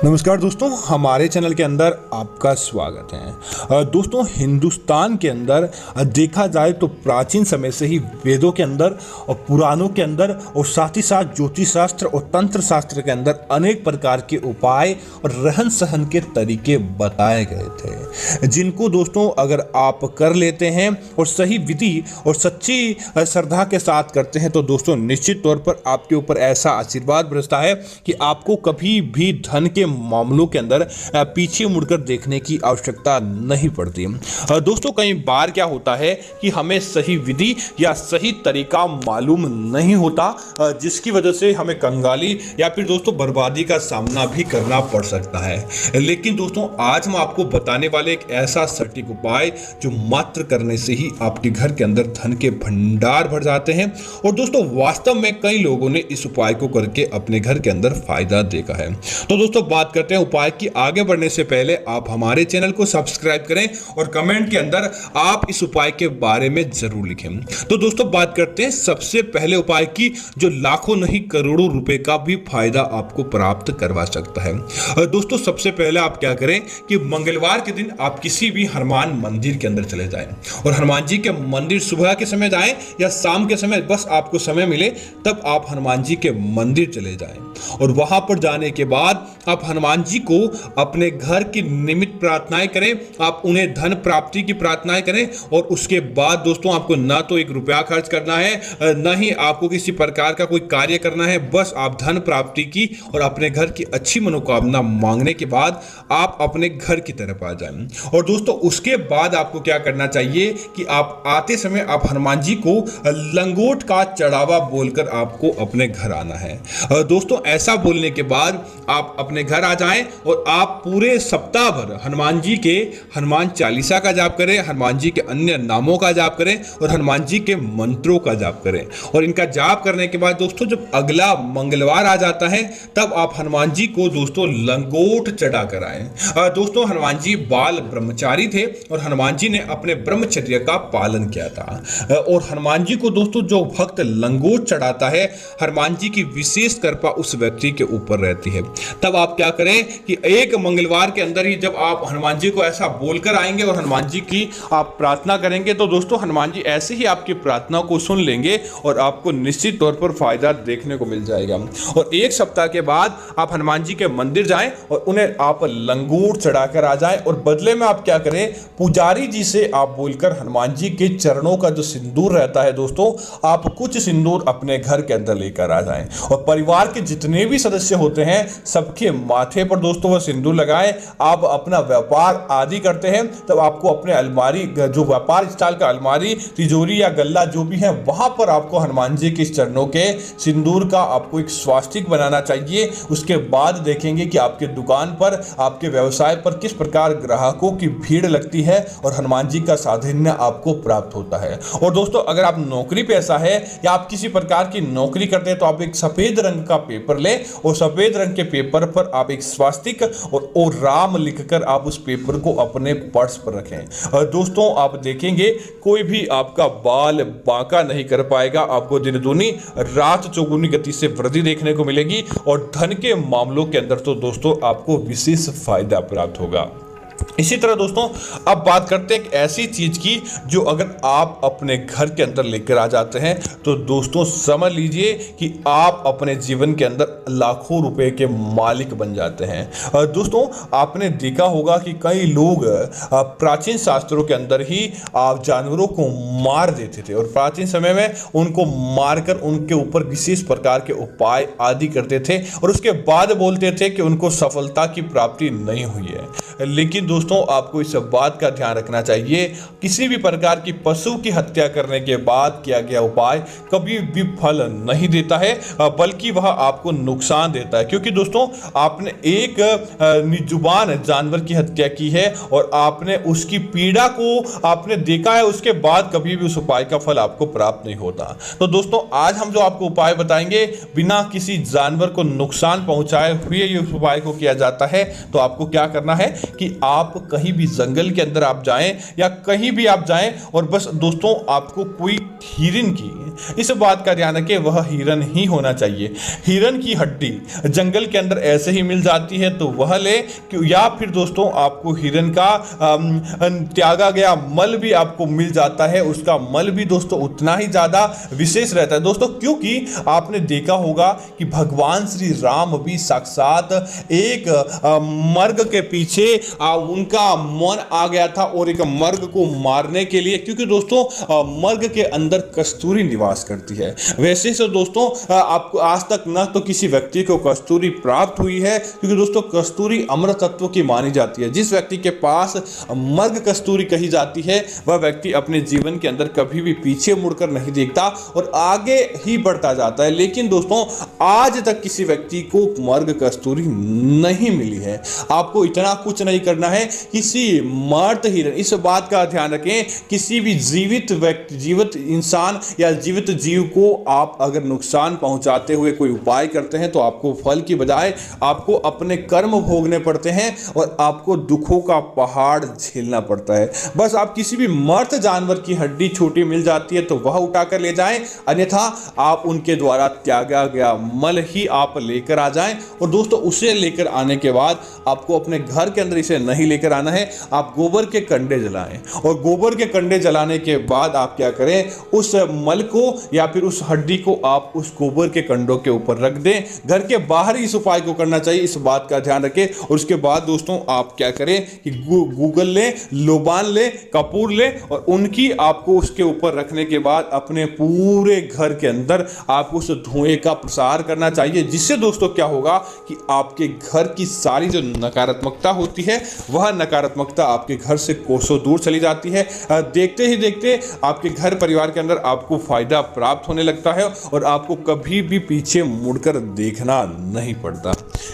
नमस्कार दोस्तों, हमारे चैनल के अंदर आपका स्वागत है। दोस्तों, हिंदुस्तान के अंदर देखा जाए तो प्राचीन समय से ही वेदों के अंदर और पुराणों के अंदर और साथ ही साथ ज्योतिष शास्त्र और तंत्र शास्त्र के अंदर अनेक प्रकार के उपाय और रहन सहन के तरीके बताए गए थे, जिनको दोस्तों अगर आप कर लेते हैं और सही विधि और सच्ची श्रद्धा के साथ करते हैं तो दोस्तों निश्चित तौर पर आपके ऊपर ऐसा आशीर्वाद बरसता है कि आपको कभी भी धन के मामलों के अंदर पीछे मुड़कर देखने की आवश्यकता नहीं पड़ती। दोस्तों, कई बार क्या होता है कि हमें सही विधि या सही तरीका मालूम नहीं होता, जिसकी वजह से हमें कंगाली या फिर दोस्तों बर्बादी का सामना भी करना पड़ सकता है। लेकिन दोस्तों, आज हम आपको बताने वाले एक ऐसा सटीक उपाय जो मात्र करने से ही आपके घर के अंदर धन के भंडार भर जाते हैं। और दोस्तों, वास्तव में कई लोगों ने इस उपाय को करके अपने घर के अंदर फायदा देखा है। तो दोस्तों, बात करते हैं उपाय की। आगे बढ़ने से पहले आप हमारे चैनल को सब्सक्राइब करें और कमेंट के अंदर आप इस उपाय के बारे में जरूर लिखें। तो दोस्तों, बात करते हैं सबसे पहले उपाय की, जो लाखों नहीं करोड़ों रुपए का भी फायदा आपको प्राप्त करवा सकता है। दोस्तों, सबसे पहले आप क्या करें कि मंगलवार के दिन आप किसी भी हनुमान मंदिर के अंदर चले जाएं और हनुमान जी के मंदिर सुबह के समय जाएं या शाम के समय, बस आपको समय मिले तब आप हनुमान जी के मंदिर चले जाएं। और वहां पर जाने के बाद आप हनुमान जी को अपने घर की निमित्त प्रार्थनाएं करें, आप उन्हें धन प्राप्ति की प्रार्थनाएं करें। और उसके बाद दोस्तों, आपको ना तो एक रुपया खर्च करना है, ना ही आपको किसी प्रकार का कोई कार्य करना है, बस आप धन प्राप्ति की और अपने घर की अच्छी मनोकामना मांगने के बाद आप अपने घर की तरफ आ जाएं। और दोस्तों, उसके बाद आपको क्या करना चाहिए कि आप आते समय आप हनुमान जी को लंगोट का चढ़ावा बोलकर आपको अपने घर आना है। दोस्तों, ऐसा बोलने के बाद आप अपने घर आ जाएं और आप पूरे सप्ताह भर हनुमान जी के हनुमान चालीसा का जाप करें, हनुमान जी के अन्य नामों का जाप करें और हनुमान जी के मंत्रों का जाप करें। और इनका जाप करने के बाद दोस्तों, जब अगला मंगलवार आ जाता है तब आप हनुमान जी को दोस्तों लंगोट चढ़ा कर आए। दोस्तों, हनुमान जी बाल ब्रह्मचारी थे और हनुमान जी ने अपने ब्रह्मचर्य का पालन किया था। और हनुमान जी को दोस्तों जो भक्त लंगोट चढ़ाता है, हनुमान जी की विशेष कृपा उस व्यक्ति के ऊपर रहती है। तब आप क्या करें कि एक मंगलवार के अंदर ही जब आप हनुमान जी को ऐसा बोलकर आएंगे और हनुमान जी की आप प्रार्थना करेंगे तो दोस्तों हनुमान जी ऐसे ही आपकी प्रार्थना को सुन लेंगे और आपको निश्चित तौर पर फायदा देखने को मिल जाएगा। और एक सप्ताह के बाद आप हनुमान जी के मंदिर जाएं और उन्हें आप लंगूर चढ़ाकर आ जाएं। और बदले में आप क्या करें, पुजारी जी से आप बोलकर हनुमान जी के चरणों का जो सिंदूर रहता है दोस्तों, आप कुछ सिंदूर अपने घर के अंदर लेकर आ जाएं। और परिवार के जितने भी सदस्य होते हैं सबके माथे पर दोस्तों वह सिंदूर लगाएं। आप अपना व्यापार आदि करते हैं तब आपको अपने अलमारी, जो व्यापार स्टाइल का अलमारी, तिजोरी या गल्ला जो भी है, वहां पर आपको हनुमान जी के चरणों के सिंदूर का आपको एक स्वास्तिक बनाना चाहिए। उसके बाद देखेंगे कि आपके दुकान पर, आपके व्यवसाय पर किस प्रकार ग्राहकों की भीड़ लगती है और हनुमान जी का साधन्य आपको प्राप्त होता है। और दोस्तों, अगर आप नौकरी पेशा है या आप किसी प्रकार की नौकरी करते हैं तो आप एक सफेद रंग का पेपर लें और सफेद रंग के पेपर पर आप एक स्वास्तिक और राम लिखकर आप उस पेपर को अपने पर्स पर रखें। दोस्तों, आप देखेंगे कोई भी आपका बाल बांका नहीं कर पाएगा। आपको दिन दूनी रात चौगुनी गति से वृद्धि देखने को मिलेगी और धन के मामलों के अंदर तो दोस्तों आपको विशेष फायदा प्राप्त होगा। इसी तरह दोस्तों, अब बात करते हैं एक ऐसी चीज की जो अगर आप अपने घर के अंदर लेकर आ जाते हैं तो दोस्तों समझ लीजिए कि आप अपने जीवन के अंदर लाखों रुपए के मालिक बन जाते हैं। दोस्तों, आपने देखा होगा कि कई लोग प्राचीन शास्त्रों के अंदर ही जानवरों को मार देते थे और प्राचीन समय में उनको मारकर उनके ऊपर विशेष प्रकार के उपाय आदि करते थे और उसके बाद बोलते थे कि उनको सफलता की प्राप्ति नहीं हुई है। लेकिन दोस्तों, आपको इस बात का ध्यान रखना चाहिए, किसी भी प्रकार की पशु की हत्या करने के बाद किया गया उपाय कभी भी फल नहीं देता है, बल्कि वह आपको नुकसान देता है। क्योंकि दोस्तों, आपने एक निजुबान जानवर की हत्या की है और आपने उसकी पीड़ा को आपने देखा है, उसके बाद कभी भी उस उपाय का फल आपको प्राप्त नहीं होता। तो दोस्तों, आज हम जो आपको उपाय बताएंगे बिना किसी जानवर को नुकसान पहुंचाए हुए ये उपाय को किया जाता है। तो आपको क्या करना है कि आप कहीं भी जंगल के अंदर आप जाएं या कहीं भी आप जाएं और बस दोस्तों आपको कोई हिरन की, इस बात का ध्यान रखें, वह हिरन ही होना चाहिए। हिरन की हड्डी जंगल के अंदर ऐसे ही मिल जाती है तो वह ले, या फिर दोस्तों आपको हिरन का त्यागा गया मल भी आपको मिल जाता है। उसका मल भी दोस्तों उतना ही ज्यादा विशेष रहता है दोस्तों, क्योंकि आपने देखा होगा कि भगवान श्री राम भी साक्षात एक मर्ग के पीछे उनका मन आ गया था और एक मर्ग को मारने के लिए, क्योंकि दोस्तों मर्ग के अंदर कस्तूरी निवास करती है। वैसे से दोस्तों आपको आज तक न तो किसी व्यक्ति को कस्तूरी प्राप्त हुई है, क्योंकि दोस्तों कस्तूरी अमृत तत्व की मानी जाती है। जिस व्यक्ति के पास मर्ग कस्तूरी कही जाती है वह व्यक्ति अपने जीवन के अंदर कभी भी पीछे मुड़कर नहीं देखता और आगे ही बढ़ता जाता है। लेकिन दोस्तों आज तक किसी व्यक्ति को मर्ग कस्तूरी नहीं मिली है। आपको इतना कुछ नहीं करना है, किसी मर्द हिरन, इस बात का ध्यान रखें, किसी भी जीवित व्यक्ति, जीवित इंसान या जीवित जीव को आप अगर नुकसान पहुंचाते हुए कोई उपाय करते हैं तो आपको फल की बजाय आपको अपने कर्म भोगने पड़ते हैं और आपको दुखों का पहाड़ झेलना पड़ता है। बस आप किसी भी मर्द जानवर की हड्डी छोटी मिल जाती है तो वह उठाकर ले जाएं, अन्यथा आप उनके द्वारा त्यागा गया मल ही आप लेकर आ जाएं। और दोस्तों उसे लेकर आने के बाद आपको अपने घर के अंदर इसे नहीं लेकर आना है, आप गोबर के कंडे जलाएं और गोबर के कंडे जलाने के बाद आप क्या करें, उस मल को या फिर उस हड्डी को आप उस गोबर के कंडों के ऊपर रख दें। घर के बाहर ही इस उपाय को करना चाहिए, इस बात का ध्यान रखें। और उसके बाद दोस्तों आप क्या करें कि गूगल ले, लोबान ले, कपूर ले और उनकी आपको उसके ऊपर रखने के बाद अपने पूरे घर के अंदर आपको उस धुएं का प्रसार करना चाहिए, जिससे दोस्तों क्या होगा कि आपके घर की सारी जो नकारात्मकता होती है वह नकारात्मकता आपके घर से कोसों दूर चली जाती है। देखते ही देखते आपके घर परिवार के अंदर आपको फायदा प्राप्त होने लगता है और आपको कभी भी पीछे मुड़कर देखना नहीं पड़ता।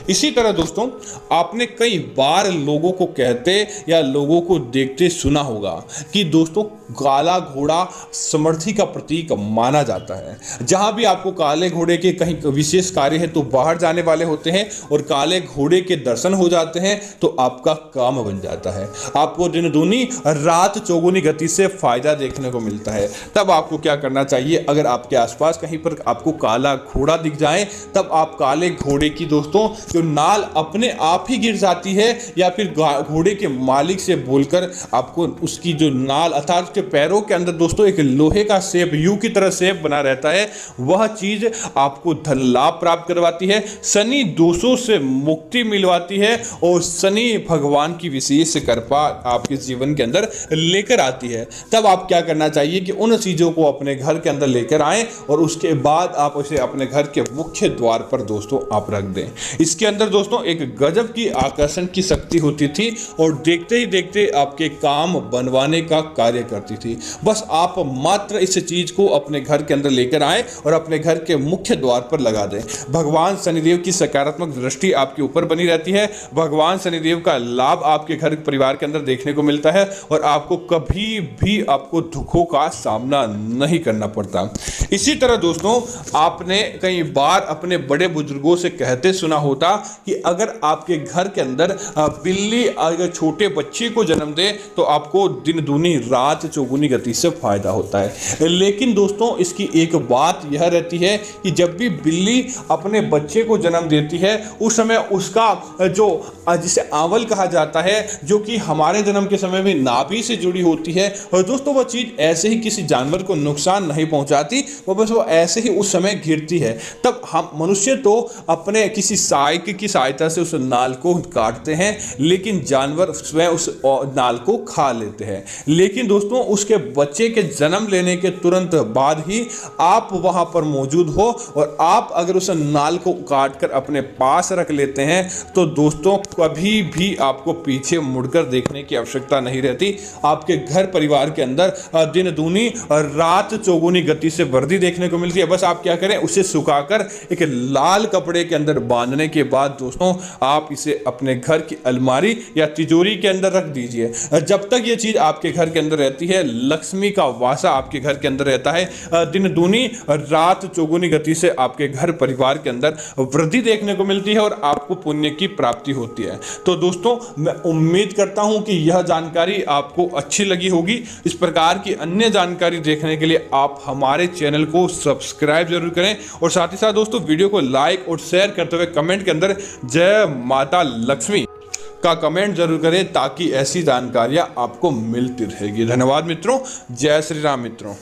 इसी तरह दोस्तों आपने कई बार लोगों को कहते या लोगों को देखते सुना होगा कि दोस्तों काला घोड़ा समृद्धि का प्रतीक माना जाता है। जहां भी आपको काले घोड़े के कहीं विशेष कार्य है तो बाहर जाने वाले होते हैं और काले घोड़े के दर्शन हो जाते हैं तो आपका काम बन जाता है, आपको दिन दूनी रात चौगुनी गति से फायदा देखने को मिलता है। तब आपको क्या करना चाहिए, अगर आपके आसपास कहीं पर आपको काला घोड़ा दिख जाए तब आप काले घोड़े की दोस्तों जो नाल अपने आप ही गिर जाती है या फिर घोड़े के मालिक से बोलकर आपको उसकी जो नाल अर्थात उसके पैरों के अंदर दोस्तों एक लोहे का शेप, यू की तरह शेप बना रहता है, वह चीज आपको धन लाभ प्राप्त करवाती है, शनि दोषों से मुक्ति मिलवाती है और शनि भगवान की विशेष कृपा आपके जीवन के अंदर लेकर आती है। तब आप क्या करना चाहिए कि उन चीजों को अपने घर के अंदर लेकर आएं और उसके बाद आप उसे अपने घर के मुख्य द्वार पर दोस्तों आप रख दें। इसके अंदर दोस्तों एक गजब की आकर्षण की शक्ति होती थी और देखते ही देखते आपके काम बनवाने का कार्य करती थी। बस आप मात्र इस चीज को अपने घर के अंदर लेकर आए और अपने घर के मुख्य द्वार पर लगा दें। भगवान शनिदेव की सकारात्मक दृष्टि आपके ऊपर बनी रहती है, भगवान शनिदेव का लाभ आपके घर परिवार के अंदर देखने को मिलता है और आपको कभी भी आपको दुखों का सामना नहीं करना पड़ता। इसी तरह दोस्तों आपने कई बार अपने बड़े बुजुर्गों से कहते सुना होता कि अगर आपके घर के अंदर बिल्ली अगर छोटे बच्चे को जन्म दे तो आपको दिन दूनी रात चौगुनी गति से फायदा होता है। लेकिन दोस्तों इसकी एक बात यह रहती है कि जब भी बिल्ली अपने बच्चे को जन्म देती है उस समय उसका जो जिसे आंवल कहा जाता है, जो कि हमारे जन्म के समय में नाभि से जुड़ी होती है, और दोस्तों वह चीज ऐसे ही किसी जानवर को नुकसान नहीं पहुंचाती, वो ऐसे ही उस समय गिरती है। तब हम मनुष्य तो अपने किसी सहायक की सहायता से उस नाल को काटते हैं, लेकिन जानवर स्वयं उस नाल को खा लेते हैं। लेकिन दोस्तों उसके बच्चे के जन्म लेने के तुरंत बाद ही आप वहां पर मौजूद हो और आप अगर उस नाल को काटकर अपने पास रख लेते हैं तो दोस्तों कभी भी आपको पीछे मुड़कर देखने की आवश्यकता नहीं रहती। आपके घर परिवार के अंदर दिन दूनी रात चौगुनी गति से वृद्धि देखने को मिलती है। बस आप क्या करें, उसे सुखाकर एक लाल कपड़े के अंदर बांधने के बाद दोस्तों आप इसे अपने घर की अलमारी या तिजोरी के अंदर रख दीजिए। जब तक ये चीज आपके घर के अंदर रहती है लक्ष्मी का वासा आपके घर के अंदर रहता है, दिन दूनी रात चौगुनी गति से आपके घर परिवार के अंदर वृद्धि देखने को मिलती है और आपको पुण्य की प्राप्ति होती है। तो दोस्तों मैं उम्मीद करता हूं कि यह जानकारी आपको अच्छी लगी होगी। इस प्रकार की अन्य जानकारी देखने के लिए आप हमारे चैनल को सब्सक्राइब जरूर करें और साथ ही साथ दोस्तों वीडियो को लाइक और शेयर करते हुए कमेंट के अंदर जय माता लक्ष्मी का कमेंट जरूर करें, ताकि ऐसी जानकारियां आपको मिलती रहेगी। धन्यवाद मित्रों। जय श्री राम मित्रों।